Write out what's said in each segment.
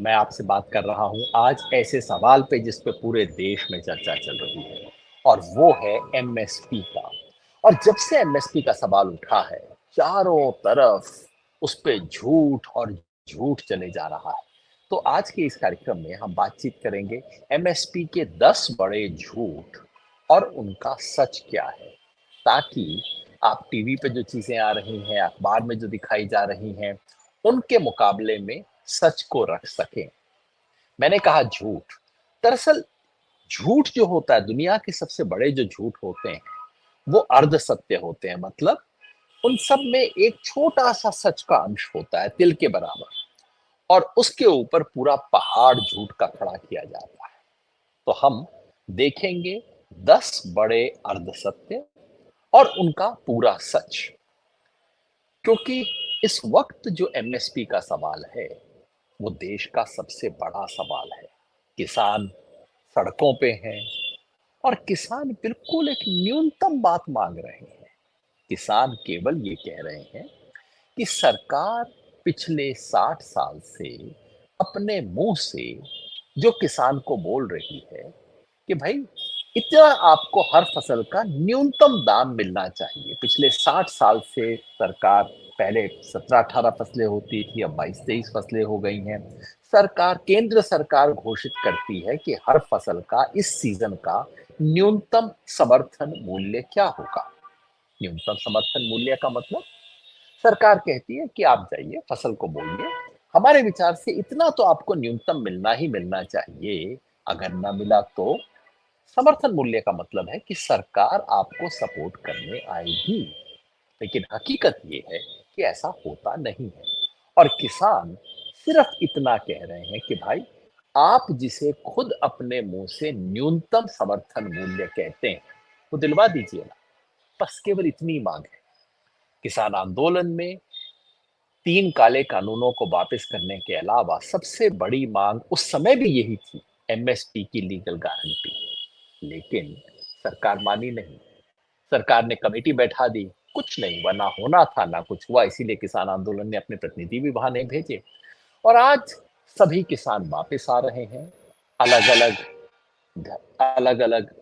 मैं आपसे बात कर रहा हूँ आज ऐसे सवाल पे जिस पे पूरे देश में चर्चा चल रही है और वो है एमएसपी का। और जब से एमएसपी का सवाल उठा है, चारों तरफ उस पे झूठ और झूठ चले जा रहा है। तो आज के इस कार्यक्रम में हम बातचीत करेंगे एमएसपी के 10 बड़े झूठ और उनका सच क्या है, ताकि आप टीवी पे जो चीजें आ रही हैं, अखबार में जो दिखाई जा रही हैं, उनके मुकाबले में सच को रख सकें। मैंने कहा झूठ। दरअसल झूठ जो होता है, दुनिया के सबसे बड़े जो झूठ होते हैं, वो अर्ध सत्य होते हैं। मतलब उन सब में एक छोटा सा सच का अंश होता है, तिल के बराबर, और उसके ऊपर पूरा पहाड़ झूठ का खड़ा किया जाता है। तो हम देखेंगे 10 बड़े अर्ध सत्य और उनका पूरा सच। क्योंकि इस वक्त जो एमएसपी का सवाल है, वो देश का सबसे बड़ा सवाल है। किसान सड़कों पे हैं और किसान बिल्कुल एक न्यूनतम बात मांग रहे हैं। किसान केवल ये कह रहे हैं कि सरकार पिछले 60 साल से अपने मुंह से जो किसान को बोल रही है कि भाई इतना आपको हर फसल का न्यूनतम दाम मिलना चाहिए। पिछले 60 साल से सरकार, पहले 17-18 फसलें होती थी, अब 22-23 फसलें हो गई हैं। सरकार, केंद्र सरकार घोषित करती है कि हर फसल का इस सीजन का न्यूनतम समर्थन मूल्य क्या होगा। न्यूनतम समर्थन मूल्य का मतलब, सरकार कहती है कि आप जाइए फसल को बोइए, हमारे विचार से इतना तो आपको न्यूनतम मिलना ही मिलना चाहिए। अगर ना मिला तो समर्थन मूल्य का मतलब है कि सरकार आपको सपोर्ट करने आएगी। लेकिन हकीकत ये है कि ऐसा होता नहीं है। और किसान सिर्फ इतना कह रहे हैं कि भाई, आप जिसे खुद अपने मुंह से न्यूनतम समर्थन मूल्य कहते हैं, वो दिलवा दीजिए ना। बस केवल इतनी मांग है। किसान आंदोलन में 3 काले कानूनों को वापस करने के अलावा सबसे बड़ी मांग उस समय भी यही थी, एमएसपी की लीगल गारंटी। लेकिन सरकार मानी नहीं। सरकार ने कमेटी बैठा दी, कुछ नहीं हुआ, ना होना था ना कुछ हुआ। इसीलिए किसान आंदोलन ने अपने प्रतिनिधि भी वहां नहीं भेजे। और आज सभी किसान वापस आ रहे हैं। अलग अलग अलग अलग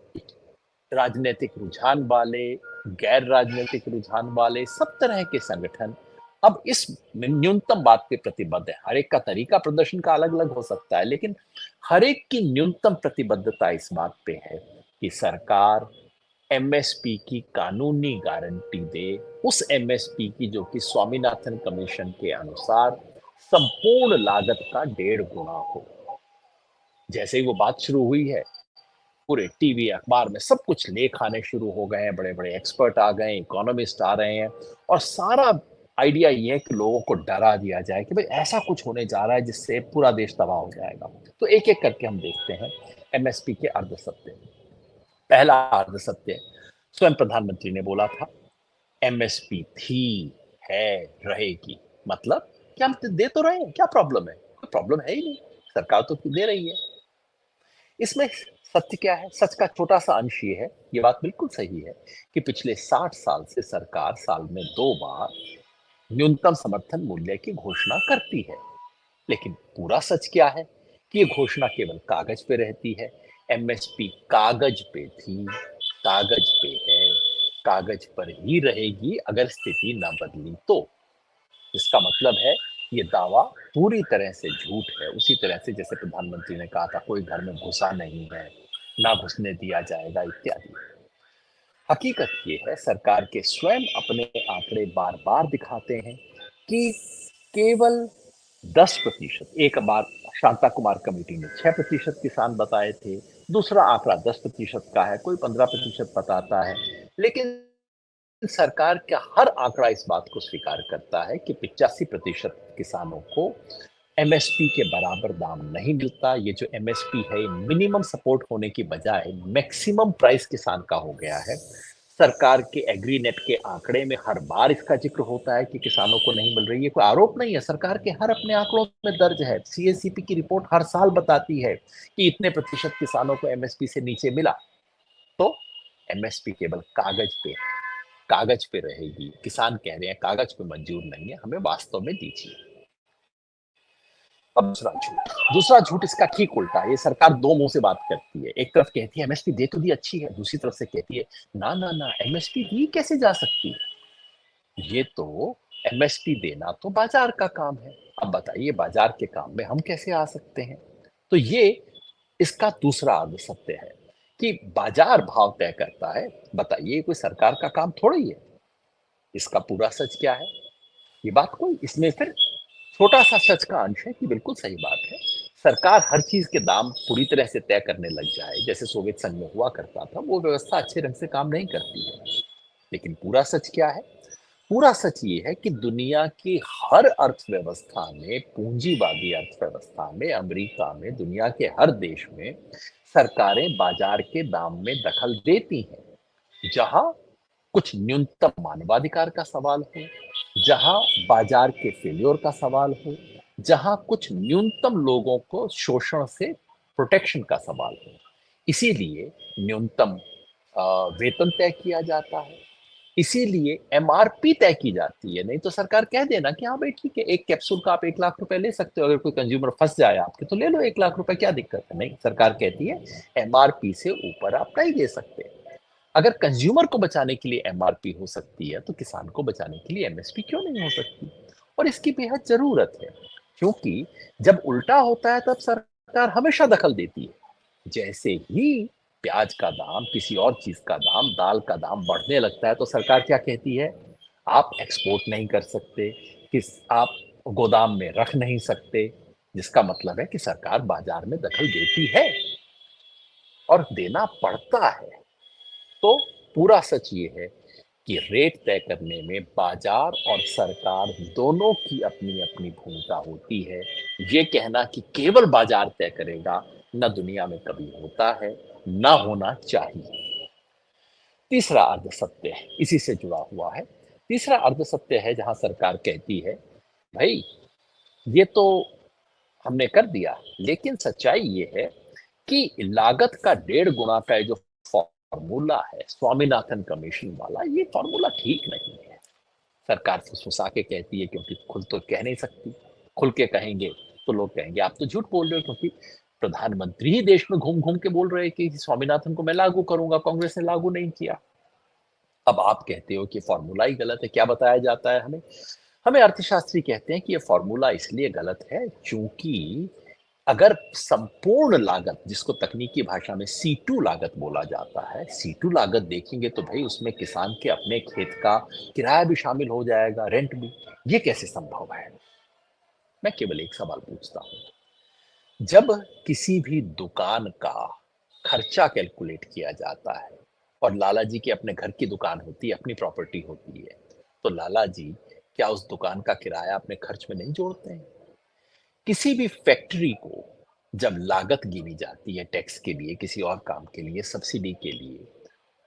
राजनीतिक रुझान वाले, गैर राजनीतिक रुझान वाले, सब तरह के संगठन अब इस न्यूनतम बात पे प्रतिबद्ध है। हर एक का तरीका प्रदर्शन का अलग अलग हो सकता है, लेकिन हर एक की न्यूनतम प्रतिबद्धता इस बात पे है कि सरकार एमएसपी की कानूनी गारंटी दे। उस एमएसपी की जो कि स्वामीनाथन कमीशन के अनुसार संपूर्ण लागत का 1.5 गुना हो। जैसे ही वो बात शुरू हुई है, पूरे टीवी अखबार में सब कुछ लेख आने शुरू हो गए हैं, बड़े बड़े एक्सपर्ट आ गए, इकोनॉमिस्ट आ रहे हैं। और सारा आइडिया ये है कि लोगों को डरा दिया जाए कि भाई ऐसा कुछ होने जा रहा है जिससे पूरा देश तबाह हो जाएगा। तो एक एक करके हम देखते हैं एमएसपी के अर्ध सत्य। पहला अर्ध सत्य, स्वयं प्रधानमंत्री ने बोला था एमएसपी थी, है, रहेगी। मतलब क्या हम दे तो रहे हैं, क्या प्रॉब्लम है? कोई प्रॉब्लम है ही नहीं, सरकार तो दे रही है। इसमें सत्य क्या है? सच का छोटा सा अंश ये है, ये बात बिल्कुल सही है कि पिछले 60 साल से सरकार साल में 2 बार न्यूनतम समर्थन मूल्य की घोषणा करती है। लेकिन पूरा सच क्या है कि ये घोषणा केवल कागज पे रहती है। एमएसपी कागज पे थी, कागज पे है, कागज पर ही रहेगी अगर स्थिति ना बदली तो। इसका मतलब है ये दावा पूरी तरह से झूठ है। उसी तरह से जैसे प्रधानमंत्री ने कहा था कोई घर में घुसा नहीं है, ना घुसने दिया जाएगा इत्यादि। हकीकत ये है, सरकार के स्वयं अपने आंकड़े बार बार दिखाते हैं कि केवल 10%, एक बार शांता कुमार कमेटी ने 6% किसान बताए थे, दूसरा आंकड़ा 10% का है, कोई 15% बताता है। लेकिन सरकार का हर आंकड़ा इस बात को स्वीकार करता है कि 85% किसानों को एमएसपी के बराबर दाम नहीं मिलता। ये जो एमएसपी है, मिनिमम सपोर्ट होने की बजाय मैक्सिमम प्राइस किसान का हो गया है। सरकार के एग्रीनेट के आंकड़े में हर बार इसका जिक्र होता है कि किसानों को नहीं मिल रही है। कोई आरोप नहीं है, सरकार के हर अपने आंकड़ों में दर्ज है। सीएसीपी की रिपोर्ट हर साल बताती है कि इतने प्रतिशत किसानों को एमएसपी से नीचे मिला। तो एमएसपी केवल कागज पे है, कागज पे रहेगी। किसान कह रहे हैं कागज पे मंजूर नहीं है, हमें वास्तव में दीजिए। अब दूसरा झूठ इसका ठीक उल्टा है। ये सरकार दो मुंह से बात करती है। एक तरफ कहती है एमएसपी दे तो दी अच्छी है, दूसरी तरफ से कहती है ना ना ना, एमएसपी दी कैसे जा सकती है, ये तो एमएसपी देना तो बाजार का काम है। अब बताइए बाजार के काम में हम कैसे आ सकते हैं। तो ये इसका दूसरा अर्ध सत्य है कि बाजार भाव तय करता है। बताइए कोई सरकार का काम थोड़ा ही है। इसका पूरा सच क्या है, ये बात कोई इसमें फिर छोटा सा सच का अंश है कि बिल्कुल सही बात है। सरकार हर चीज के दाम पूरी तरह से तय करने लग जाए जैसे सोवियत संघ में हुआ करता था, वो व्यवस्था अच्छे ढंग से काम नहीं करती है। लेकिन पूरा सच क्या है, पूरा सच ये है कि दुनिया की हर अर्थव्यवस्था में, पूंजीवादी अर्थव्यवस्था में, अमेरिका में, दुनिया के हर देश में सरकारें बाजार के दाम में दखल देती हैं। जहां कुछ न्यूनतम मानवाधिकार का सवाल हो, जहां बाजार के फेल्योर का सवाल हो, जहां कुछ न्यूनतम लोगों को शोषण से प्रोटेक्शन का सवाल हो, इसीलिए न्यूनतम वेतन तय किया जाता है, इसीलिए एमआरपी तय की जाती है। नहीं तो सरकार कह देना कि हाँ भाई ठीक है, एक कैप्सूल का आप 1 लाख रुपए ले सकते हो, अगर कोई कंज्यूमर फंस जाए आपके तो ले लो 1 लाख रुपए, क्या दिक्कत है। नहीं, सरकार कहती है एमआरपी से ऊपर आप नहीं दे सकते। अगर कंज्यूमर को बचाने के लिए एमआरपी हो सकती है तो किसान को बचाने के लिए एमएसपी क्यों नहीं हो सकती। और इसकी बेहद जरूरत है, क्योंकि जब उल्टा होता है तब सरकार हमेशा दखल देती है। जैसे ही प्याज का दाम, किसी और चीज का दाम, दाल का दाम बढ़ने लगता है तो सरकार क्या कहती है, आप एक्सपोर्ट नहीं कर सकते, किस आप गोदाम में रख नहीं सकते। जिसका मतलब है कि सरकार बाजार में दखल देती है और देना पड़ता है। तो पूरा सच ये है कि रेट तय करने में बाजार और सरकार दोनों की अपनी अपनी भूमिका होती है। ये कहना कि केवल बाजार तय करेगा, न दुनिया में कभी होता है, न होना चाहिए। तीसरा अर्ध सत्य है, इसी से जुड़ा हुआ है। तीसरा अर्ध सत्य है जहां सरकार कहती है भाई ये तो हमने कर दिया, लेकिन सच्चाई ये है कि लागत का 1.5 गुना का जो फॉर्मूला है स्वामीनाथन कमीशन वाला, ये फॉर्मूला ठीक नहीं है। सरकार फुसफुसा के कहती है क्योंकि खुल तो कह नहीं सकती। खुल के कहेंगे तो लोग कहेंगे आप तो झूठ बोल रहे हो, क्योंकि प्रधानमंत्री ही देश में घूम घूम के बोल रहे हैं कि स्वामीनाथन को मैं लागू करूंगा, कांग्रेस ने लागू नहीं किया। अब आप कहते हो कि फॉर्मूला ही गलत है। क्या बताया जाता है हमें, हमें अर्थशास्त्री कहते हैं कि ये फॉर्मूला इसलिए गलत है क्योंकि अगर संपूर्ण लागत, जिसको तकनीकी भाषा में C2 लागत बोला जाता है, C2 लागत देखेंगे तो भाई उसमें किसान के अपने खेत का किराया भी शामिल हो जाएगा, रेंट भी। ये कैसे संभव है। मैं केवल एक सवाल पूछता हूं, जब किसी भी दुकान का खर्चा कैलकुलेट किया जाता है और लाला जी की अपने घर की दुकान होती है, अपनी प्रॉपर्टी होती है, तो लाला जी क्या उस दुकान का किराया अपने खर्च में नहीं जोड़ते हैं। किसी भी फैक्ट्री को जब लागत गिनी जाती है टैक्स के लिए, किसी और काम के लिए, सब्सिडी के लिए,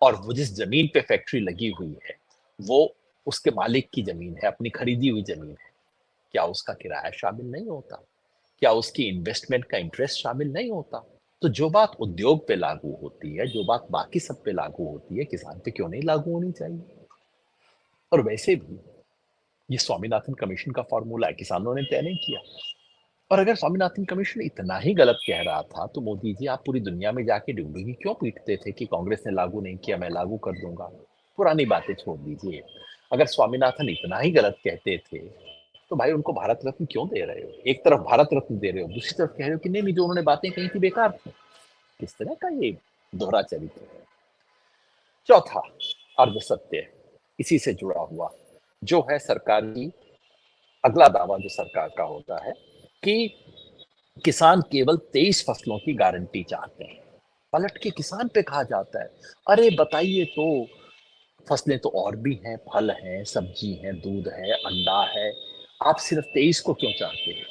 और वो जिस जमीन पे फैक्ट्री लगी हुई है वो उसके मालिक की जमीन है, अपनी खरीदी हुई जमीन है, क्या उसका किराया शामिल नहीं होता, क्या उसकी इन्वेस्टमेंट का इंटरेस्ट शामिल नहीं होता। तो जो बात उद्योग पे लागू होती है, जो बात बाकी सब पे लागू होती है, किसान पे क्यों नहीं लागू होनी चाहिए। और वैसे भी ये स्वामीनाथन कमीशन का फॉर्मूला है, किसानों ने तय नहीं किया। और अगर स्वामीनाथन कमीशन इतना ही गलत कह रहा था तो मोदी जी आप पूरी दुनिया में जाके डुगडुगी क्यों पीटते थे कि कांग्रेस ने लागू नहीं किया, मैं लागू कर दूंगा। पुरानी बातें छोड़ दीजिए। अगर स्वामीनाथन इतना ही गलत कहते थे तो भाई उनको भारत रत्न क्यों दे रहे हो। एक तरफ भारत रत्न दे रहे हो, दूसरी तरफ कह रहे हो कि नहीं नहीं, जो उन्होंने बातें कही थी बेकार थी। किस तरह का ये दोहरा चरित्र है। चौथा अर्ध सत्य इसी से जुड़ा हुआ जो है सरकार की, अगला दावा जो सरकार का होता है कि किसान केवल 23 फसलों की गारंटी चाहते हैं। पलट के किसान पे कहा जाता है अरे बताइए तो, फसलें तो और भी हैं, फल हैं, सब्जी हैं, दूध है, अंडा है, आप सिर्फ 23 को क्यों चाहते हैं।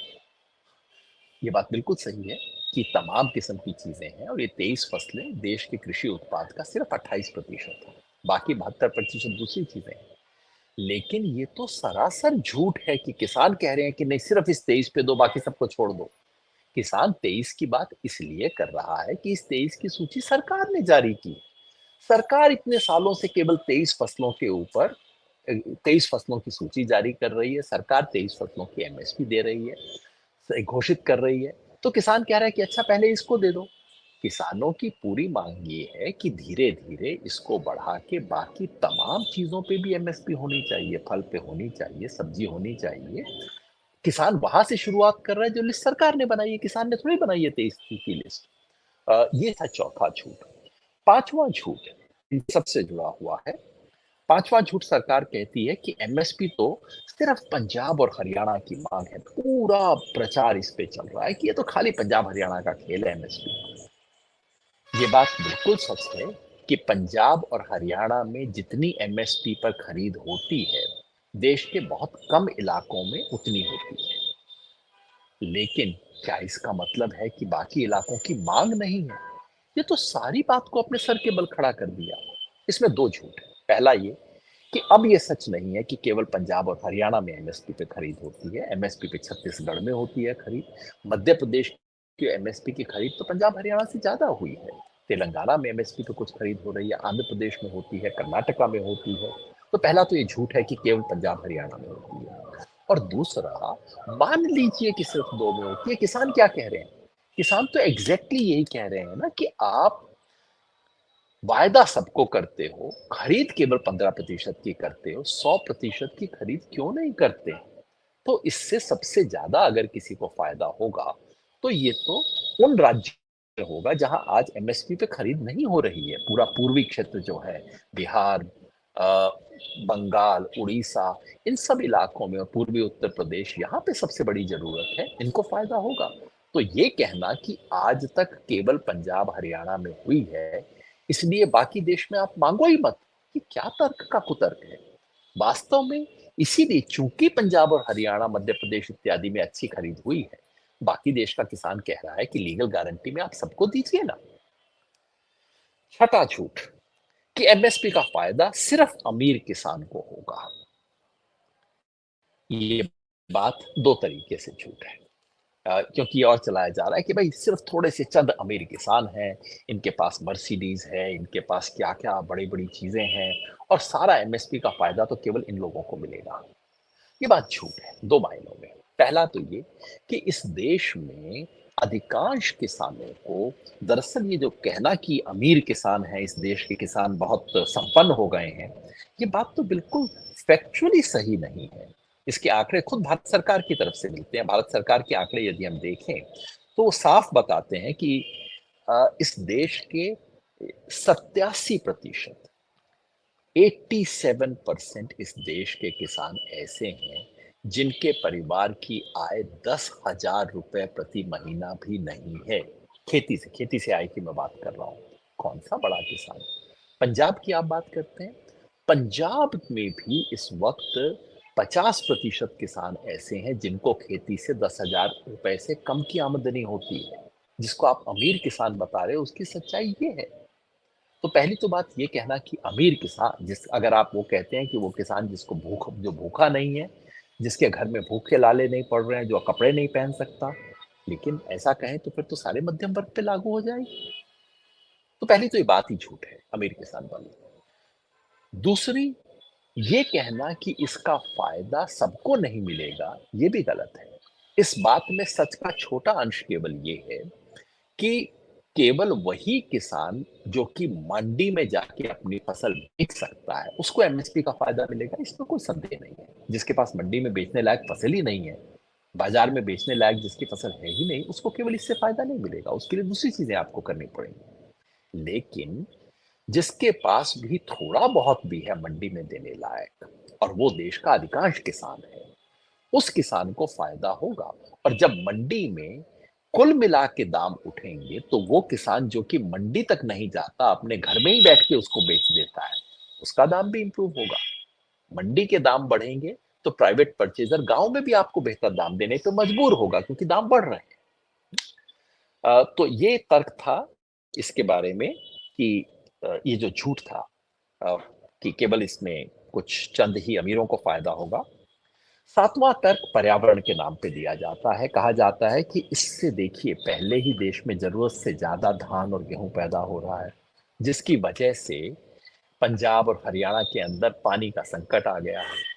ये बात बिल्कुल सही है कि तमाम किस्म की चीजें हैं और ये 23 फसलें देश के कृषि उत्पाद का सिर्फ 28% है, बाकी 72% दूसरी चीजें हैं। लेकिन ये तो सरासर झूठ है कि किसान कह रहे हैं कि नहीं सिर्फ इस 23 पे दो, बाकी सबको छोड़ दो। किसान 23 की बात इसलिए कर रहा है कि इस 23 की सूची सरकार ने जारी की। सरकार इतने सालों से केवल 23 फसलों के ऊपर 23 फसलों की सूची जारी कर रही है, सरकार 23 फसलों की एमएसपी दे रही है। घोषित कर रही है, तो किसान कह रहा है कि अच्छा पहले इसको दे दो। किसानों की पूरी मांग ये है कि धीरे-धीरे इसको बढ़ा के बाकी तमाम चीज़ों पे भी एमएसपी होनी चाहिए, फल पे होनी चाहिए, सब्ज़ी होनी चाहिए। किसान वहाँ से शुरुआत कर रहा है जो लिस्ट सरकार ने बनाई है, किसान ने थोड़ी बनाई है 23 की लिस्ट। ये था चौथा झूठ। 5वां झूठ इन सबसे जुड़ा हुआ है। 5वां झूठ सरकार कहती है कि एमएसपी तो सिर्फ पंजाब और हरियाणा की मांग है। पूरा प्रचार इस पे चल रहा है कि ये तो खाली पंजाब हरियाणा का खेल है एमएसपी। ये बात बिल्कुल सच है कि पंजाब और हरियाणा में जितनी एमएसपी पर खरीद होती है, देश के बहुत कम इलाकों में उतनी होती है। लेकिन क्या इसका मतलब है कि बाकी इलाकों की मांग नहीं है? ये तो सारी बात को अपने सर के बल खड़ा कर दिया। इसमें 2 झूठ हैं। पहला ये कि अब ये सच नहीं है कि केवल पंजाब और हरियाणा में एमएसपी पे खरीद होती है। एमएसपी पे छत्तीसगढ़ में होती है खरीद। मध्य प्रदेश की एमएसपी की खरीद तो पंजाब हरियाणा से ज़्यादा हुई है। तेलंगाना में एमएसपी पे कुछ खरीद हो रही है, आंध्र प्रदेश में होती है, कर्नाटका में होती है। तो पहला तो ये झूठ है कि केवल पंजाब हरियाणा में होती है। और दूसरा, मान लीजिए कि सिर्फ 2 में होती है, किसान क्या कह रहे हैं? किसान तो एग्ज़ैक्टली यही कह रहे हैं ना कि आप वायदा सबको करते हो, खरीद केवल 15% की करते हो, 100% की खरीद क्यों नहीं करते? तो इससे सबसे ज़्यादा अगर किसी को फ़ायदा होगा, तो ये तो उन राज्यों में होगा जहाँ आज एमएसपी पे खरीद नहीं हो रही है। पूरा पूर्वी क्षेत्र जो है, बिहार, अ, बंगाल, उड़ीसा, इन सब इलाकों में और पूर्वी उत्तर प्रदेश, यहाँ पे सबसे बड़ी ज़रूरत है, इनको फ़ायदा होगा। तो ये कहना कि आज तक केवल पंजाब, हरियाणा में हुई है, इसलिए बाकी देश में आप माँगो ही मत, ये क्या तर्क का कुतर्क है? वास्तव में इसीलिए चूंकि पंजाब और हरियाणा, मध्य प्रदेश इत्यादि में अच्छी खरीद हुई है, बाकी देश का किसान कह रहा है कि लीगल गारंटी में आप सबको दीजिए ना। छठा झूठ कि एमएसपी का फायदा सिर्फ अमीर किसान को होगा। ये बात दो तरीके से झूठ है। क्योंकि ये और चलाया जा रहा है कि भाई सिर्फ थोड़े से चंद अमीर किसान हैं, इनके पास मर्सिडीज है, इनके पास क्या क्या बड़ी बड़ी चीजें हैं, और सारा एमएसपी का फायदा तो केवल इन लोगों को मिलेगा। ये बात झूठ है 2 मायनों में। पहला तो ये कि इस देश में अधिकांश किसानों को दरअसल ये जो कहना कि अमीर किसान हैं, इस देश के किसान बहुत संपन्न हो गए हैं, ये बात तो बिल्कुल फैक्चुअली सही नहीं है। इसके आंकड़े खुद भारत सरकार की तरफ से मिलते हैं। भारत सरकार के आंकड़े यदि हम देखें, तो वो साफ बताते हैं कि इस देश के 87% 87% इस देश के किसान ऐसे हैं जिनके परिवार की आय 10,000 रुपए प्रति महीना भी नहीं है। खेती से आय की मैं बात कर रहा हूँ। कौन सा बड़ा किसान? पंजाब की आप बात करते हैं, पंजाब में भी इस वक्त 50% किसान ऐसे हैं जिनको खेती से 10,000 रुपए से कम की आमदनी होती है। जिसको आप अमीर किसान बता रहे हो, उसकी सच्चाई ये है। तो पहली तो बात ये कहना कि अमीर किसान, जिस अगर आप वो कहते हैं कि वो किसान जिसको जो भूखा नहीं है, जिसके घर में भूखे लाले नहीं पड़ रहे हैं, जो कपड़े नहीं पहन सकता, लेकिन ऐसा कहें तो फिर तो सारे मध्यम वर्ग पे लागू हो जाएगी। तो पहली तो ये बात ही झूठ है अमीर किसान वाली। दूसरी, ये कहना कि इसका फायदा सबको नहीं मिलेगा, ये भी गलत है। इस बात में सच का छोटा अंश केवल ये है कि केवल वही किसान जो कि मंडी में जाके अपनी फसल बेच सकता है, उसको एमएसपी का फायदा मिलेगा, इसमें कोई संदेह नहीं है। जिसके पास मंडी में बेचने लायक फसल ही नहीं है, बाजार में बेचने लायक जिसकी फसल है ही नहीं, उसको केवल इससे फायदा नहीं मिलेगा, उसके लिए दूसरी चीजें आपको करनी पड़ेंगी। लेकिन जिसके पास भी थोड़ा बहुत भी है मंडी में देने लायक, और वो देश का अधिकांश किसान है, उस किसान को फायदा होगा। और जब मंडी में कुल मिला के दाम उठेंगे, तो वो किसान जो कि मंडी तक नहीं जाता, अपने घर में ही बैठ के उसको बेच देता है, उसका दाम भी इंप्रूव होगा। मंडी के दाम बढ़ेंगे तो प्राइवेट परचेजर गांव में भी आपको बेहतर दाम देने पे मजबूर होगा, क्योंकि दाम बढ़ रहे हैं। तो ये तर्क था इसके बारे में कि ये जो झूठ था, अ, कि केवल इसमें कुछ चंद ही अमीरों को फायदा होगा। 7वां तर्क पर्यावरण के नाम पे दिया जाता है। कहा जाता है कि इससे देखिए पहले ही देश में जरूरत से ज्यादा धान और गेहूं पैदा हो रहा है, जिसकी वजह से पंजाब और हरियाणा के अंदर पानी का संकट आ गया है।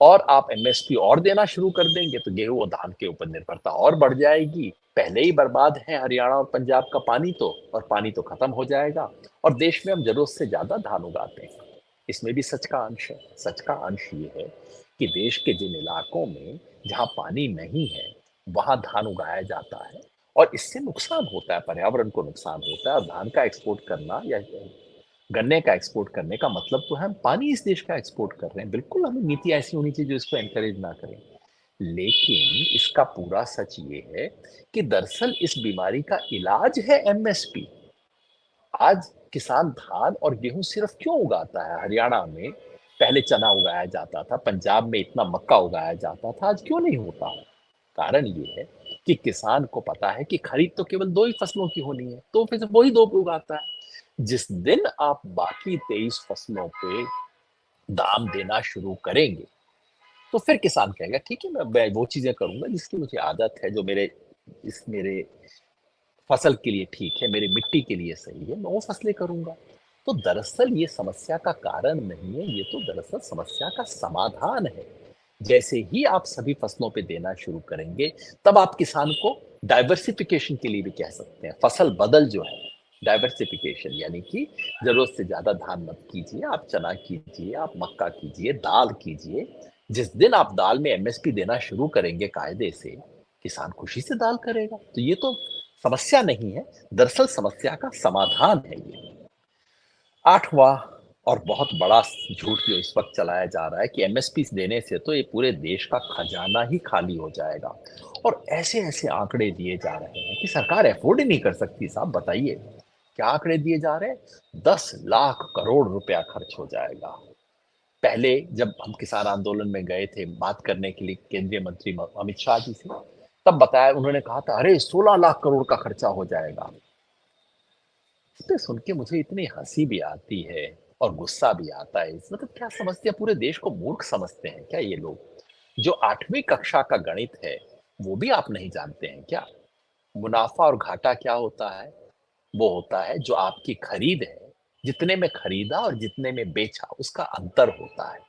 और आप एमएसपी और देना शुरू कर देंगे तो गेहूं और धान के ऊपर निर्भरता और बढ़ जाएगी। पहले ही बर्बाद है हरियाणा और पंजाब का पानी तो, और पानी तो खत्म हो जाएगा, और देश में हम जरूरत से ज्यादा धान उगाते हैं। इसमें भी सच का अंश है। सच का अंश ये है कि देश के जिन इलाकों में जहां पानी नहीं है वहां धान उगाया जाता है, और इससे नुकसान होता है, पर्यावरण को नुकसान होता है। और धान का एक्सपोर्ट करना या गन्ने का एक्सपोर्ट करने का मतलब तो है हम पानी इस देश का एक्सपोर्ट कर रहे हैं। बिल्कुल हमें नीति ऐसी होनी चाहिए जो इसको एनकरेज ना करें। लेकिन इसका पूरा सच ये है कि दरअसल इस बीमारी का इलाज है एमएसपी। आज किसान धान और गेहूं सिर्फ क्यों उगाता है? हरियाणा में पहले चना उगाया जाता था, पंजाब में इतना मक्का उगाया जाता था, आज क्यों नहीं होता? कारण ये है कि किसान को पता है कि खरीद तो केवल दो ही फसलों की होनी है, तो फिर वही दो पे उगाता है। जिस दिन आप बाकी 23 फसलों पे दाम देना शुरू करेंगे तो फिर किसान कहेगा ठीक है, मैं वो चीजें करूंगा जिसकी मुझे आदत है, जो मेरे फसल के लिए ठीक है, मेरी मिट्टी के लिए सही है, मैं वो फसलें करूंगा। तो दरअसल ये समस्या का कारण नहीं है, ये तो दरअसल समस्या का समाधान है। जैसे ही आप सभी फसलों पे देना शुरू करेंगे, तब आप किसान को डाइवर्सिफिकेशन के लिए भी कह सकते हैं। फसल बदल जो है, डाइवर्सिफिकेशन यानी कि जरूरत से ज्यादा धान मत कीजिए, आप चना कीजिए, आप मक्का कीजिए, दाल कीजिए। जिस दिन आप दाल में एमएसपी देना शुरू करेंगे कायदे से, किसान खुशी से दाल करेगा। तो ये तो समस्या नहीं है, दरअसल समस्या का समाधान है ये। आठवां और बहुत बड़ा झूठ जो इस वक्त चलाया जा रहा है कि एमएसपी देने से तो ये पूरे देश का खजाना ही खाली हो जाएगा, और ऐसे ऐसे आंकड़े दिए जा रहे हैं कि सरकार अफोर्ड ही नहीं कर सकती। साहब बताइए क्या आंकड़े दिए जा रहे हैं? 10 लाख करोड़ रुपया खर्च हो जाएगा। पहले जब हम किसान आंदोलन में गए थे बात करने के लिए केंद्रीय मंत्री अमित शाह जी से, तब बताया, उन्होंने कहा था अरे 16 लाख करोड़ का खर्चा हो जाएगा। इसे सुन के मुझे इतनी हंसी भी आती है और गुस्सा भी आता है। मतलब क्या समझते हैं, पूरे देश को मूर्ख समझते हैं क्या ये लोग? जो 8वीं कक्षा का गणित है वो भी आप नहीं जानते हैं क्या? मुनाफा और घाटा क्या होता है? वो होता है जो आपकी खरीद है, जितने में खरीदा और जितने में बेचा उसका अंतर होता है।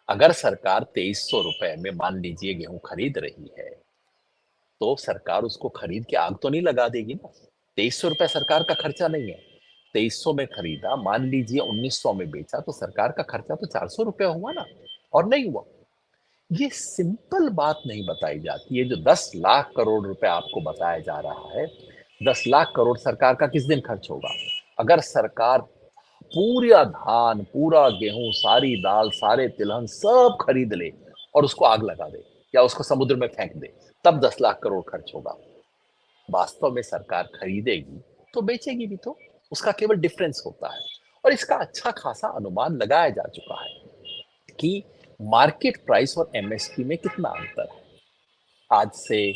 अगर सरकार 2300 रुपए में मान लीजिए गेहूं खरीद रही है, तो सरकार उसको खरीद के आग तो नहीं लगा देगी ना। 2300 रुपए सरकार का खर्चा नहीं है। 2300 में खरीदा, मान लीजिए 1900 में बेचा, तो सरकार का खर्चा तो 400 रुपया हुआ ना, और नहीं हुआ। ये सिंपल बात नहीं बताई जाती है। जो 10 लाख करोड़ रुपए आपको बताया जा रहा है, 10 लाख करोड़ सरकार का किस दिन खर्च होगा? अगर सरकार पूरा धान, पूरा गेहूं, सारी दाल, सारे तिलहन सब खरीद ले और उसको आग लगा दे या उसको समुद्र में फेंक दे, तब 10 लाख करोड़ खर्च होगा। वास्तव में सरकार खरीदेगी तो बेचेगी भी तो, उसका केवल डिफरेंस होता है। और इसका अच्छा खासा अनुमान लगाया जा चुका है कि मार्केट प्राइस और एमएसपी में कितना अंतर है। आज से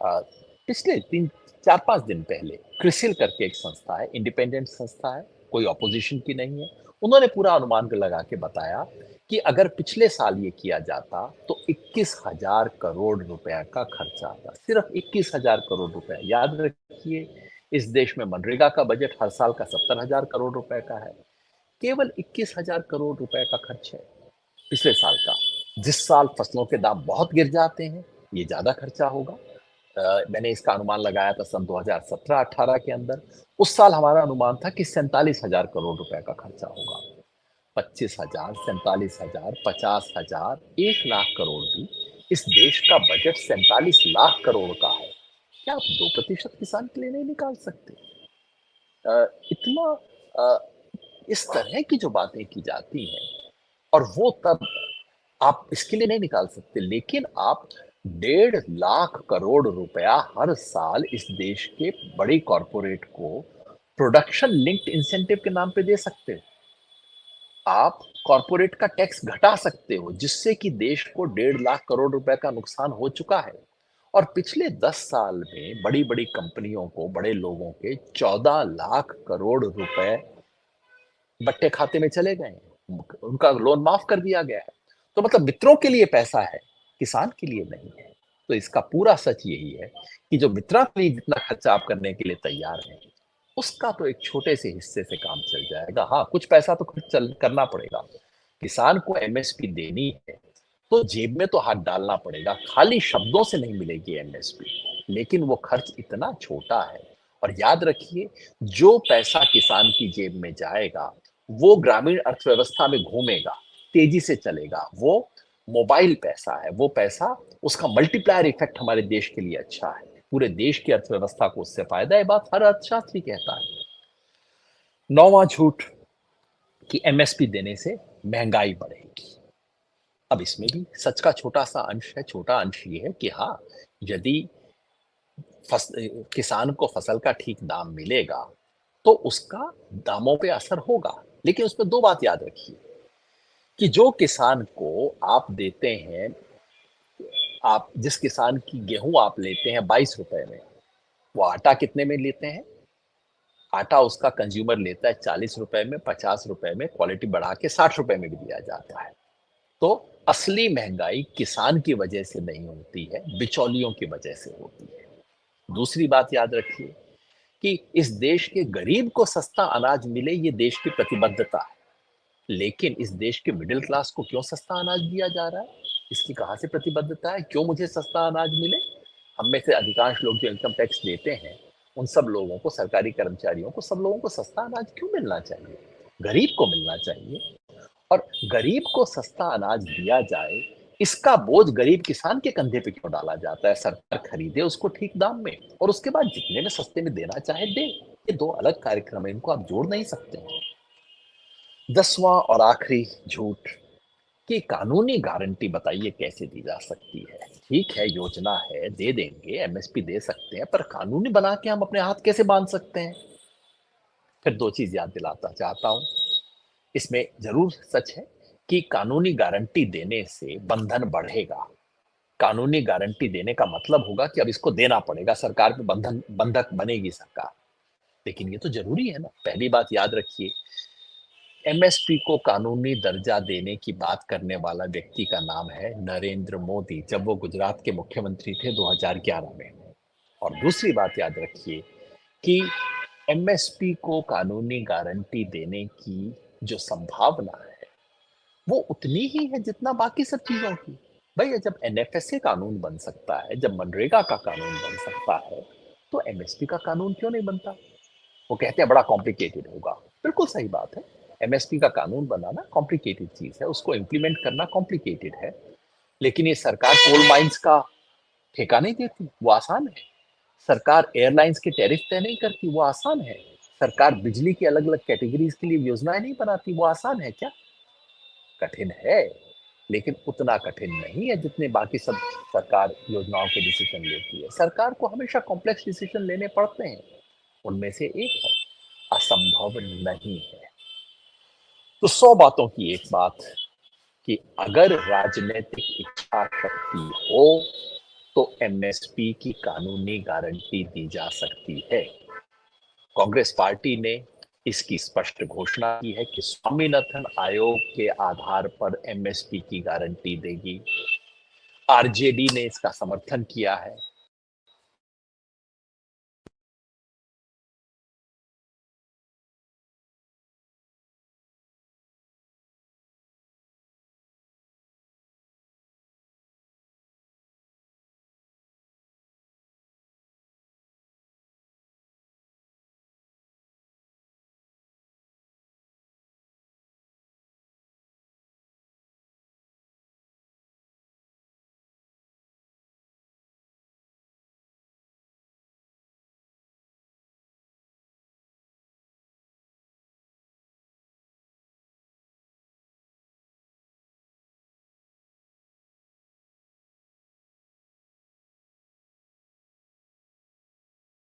पिछले 3 4 5 दिन पहले क्रिसिल करके एक संस्था है, इंडिपेंडेंट संस्था है, कोई ऑपोजिशन की नहीं है। उन्होंने पूरा अनुमान लगा के बताया कि अगर पिछले साल ये किया जाता तो 21,000 करोड़ रुपया का खर्चा आता। सिर्फ 21,000 करोड़ रुपया। याद रखिए, इस देश में मनरेगा का बजट हर साल का 70,000 करोड़ रुपए का है। केवल 21,000 करोड़ रुपए का खर्च है पिछले साल का। जिस साल फसलों के दाम बहुत गिर जाते हैं, ये ज्यादा खर्चा होगा। मैंने इसका अनुमान लगाया था सन 2017-18 के अंदर। उस साल हमारा अनुमान था कि 47,000 करोड़ रुपए का खर्चा होगा। 25,000, 47,000, 50,000, 1 लाख करोड़ भी, इस देश का बजट 47 लाख करोड़ का है। क्या आप 2% किसान के लिए नहीं निकाल सकते? इतना इस तरह की जो बातें की जाती हैं, और वो तब आप इसके लिए नहीं निकाल सकते, लेकिन आप 1.5 लाख करोड़ रुपया हर साल इस देश के बड़ी कॉरपोरेट को प्रोडक्शन लिंक्ड इंसेंटिव के नाम पे दे सकते हो। आप कॉरपोरेट का टैक्स घटा सकते हो, जिससे कि देश को 1.5 लाख करोड़ रुपए का नुकसान हो चुका है। और पिछले 10 साल में बड़ी बड़ी कंपनियों को, बड़े लोगों के 14 लाख करोड़ रुपए बट्टे खाते में चले गए हैं, उनका लोन माफ कर दिया गया है। तो मतलब मित्रों के लिए पैसा है, किसान के लिए नहीं है। तो इसका पूरा सच यही है कि जो मित्रा के लिए जितना खर्चा आप करने के लिए तैयार हैं, उसका तो एक छोटे से हिस्से से काम चल जाएगा। हाँ, कुछ पैसा तो खर्च करना पड़ेगा। किसान को एमएसपी देनी है तो जेब में तो हाथ डालना पड़ेगा, खाली शब्दों से नहीं मिलेगी एमएसपी, लेकिन वो खर्च इतना छोटा है। और याद रखिए, जो पैसा किसान की जेब में जाएगा वो ग्रामीण अर्थव्यवस्था में घूमेगा, तेजी से चलेगा, वो मोबाइल पैसा है, वो पैसा, उसका मल्टीप्लायर इफेक्ट हमारे देश के लिए अच्छा है, पूरे देश की अर्थव्यवस्था को उससे फायदा है, बात हर अर्थशास्त्री कहता है। नौवां झूठ कि एमएसपी देने से महंगाई बढ़ेगी। अब इसमें भी सच का छोटा सा अंश है, छोटा अंश ये है कि हाँ, यदि किसान को फसल का ठीक दाम मिलेगा तो उसका दामों पे असर होगा, लेकिन उसमें दो बात याद रखिए कि जो किसान को आप देते हैं, आप जिस किसान की गेहूं आप लेते हैं 22 रुपए में, वो आटा कितने में लेते हैं? आटा उसका कंज्यूमर लेता है 40 रुपए में, 50 रुपए में, क्वालिटी बढ़ा के 60 रुपए में भी दिया जाता है। तो असली महंगाई किसान की वजह से नहीं होती है, बिचौलियों की वजह से होती है। दूसरी बात याद रखिए कि इस देश के गरीब को सस्ता अनाज मिले, ये देश की प्रतिबद्धता है, लेकिन इस देश के मिडिल क्लास को क्यों सस्ता अनाज दिया जा रहा है? इसकी कहां से प्रतिबद्धता है? क्यों मुझे सस्ता अनाज मिले? हम में से अधिकांश लोग जो इनकम टैक्स देते हैं, उन सब लोगों को, सरकारी कर्मचारियों को, सब लोगों को सस्ता अनाज क्यों मिलना चाहिए? गरीब को मिलना चाहिए। और गरीब को सस्ता अनाज दिया जाए, इसका बोझ गरीब किसान के कंधे पे क्यों डाला जाता है? सरकार खरीदे उसको ठीक दाम में और उसके बाद जितने में सस्ते में देना चाहे दे। ये दो अलग कार्यक्रम है, इनको आप जोड़ नहीं सकते। 10वां और आखिरी झूठ कि कानूनी गारंटी बताइए कैसे दी जा सकती है? ठीक है, योजना है, दे देंगे, एमएसपी दे सकते हैं, पर कानूनी बना के हम अपने हाथ कैसे बांध सकते हैं? फिर दो चीज याद दिलाता चाहता हूं, इसमें जरूर सच है कि कानूनी गारंटी देने से बंधन बढ़ेगा। कानूनी गारंटी देने का मतलब होगा कि अब इसको देना पड़ेगा, सरकार पे बंधन, बंधक बनेगी सरकार। लेकिन ये तो जरूरी है ना। पहली बात याद रखिए, एमएसपी को कानूनी दर्जा देने की बात करने वाला व्यक्ति का नाम है नरेंद्र मोदी, जब वो गुजरात के मुख्यमंत्री थे 2011 में। और दूसरी बात याद रखिए कि एमएसपी को कानूनी गारंटी देने की जो संभावना है वो उतनी ही है जितना बाकी सब चीजों की। भैया, जब एनएफएसए कानून बन सकता है, जब मनरेगा का कानून बन सकता है, तो एमएसपी का कानून क्यों नहीं बनता? वो कहते हैं बड़ा कॉम्प्लिकेटेड होगा। बिल्कुल सही बात है, एमएसपी का कानून बनाना कॉम्प्लिकेटेड चीज है, उसको इम्प्लीमेंट करना कॉम्प्लिकेटेड है। लेकिन ये सरकार कोल माइंस का ठेका नहीं देती, वो आसान है। सरकार एयरलाइंस के टैरिफ तय नहीं करती, वो आसान है। सरकार बिजली की अलग अलग कैटेगरीज के लिए योजनाएं नहीं बनाती, वो आसान है क्या? कठिन है, लेकिन उतना कठिन नहीं है जितने बाकी सब सरकार योजनाओं के डिसीजन लेती है। सरकार को हमेशा कॉम्प्लेक्स डिसीजन लेने पड़ते हैं, उनमें से एक है, असंभव नहीं है। तो 100 बातों की एक बात कि अगर राजनीतिक इच्छा शक्ति हो तो एमएसपी की कानूनी गारंटी दी जा सकती है। कांग्रेस पार्टी ने इसकी स्पष्ट घोषणा की है कि स्वामीनाथन आयोग के आधार पर एमएसपी की गारंटी देगी। आरजेडी ने इसका समर्थन किया है।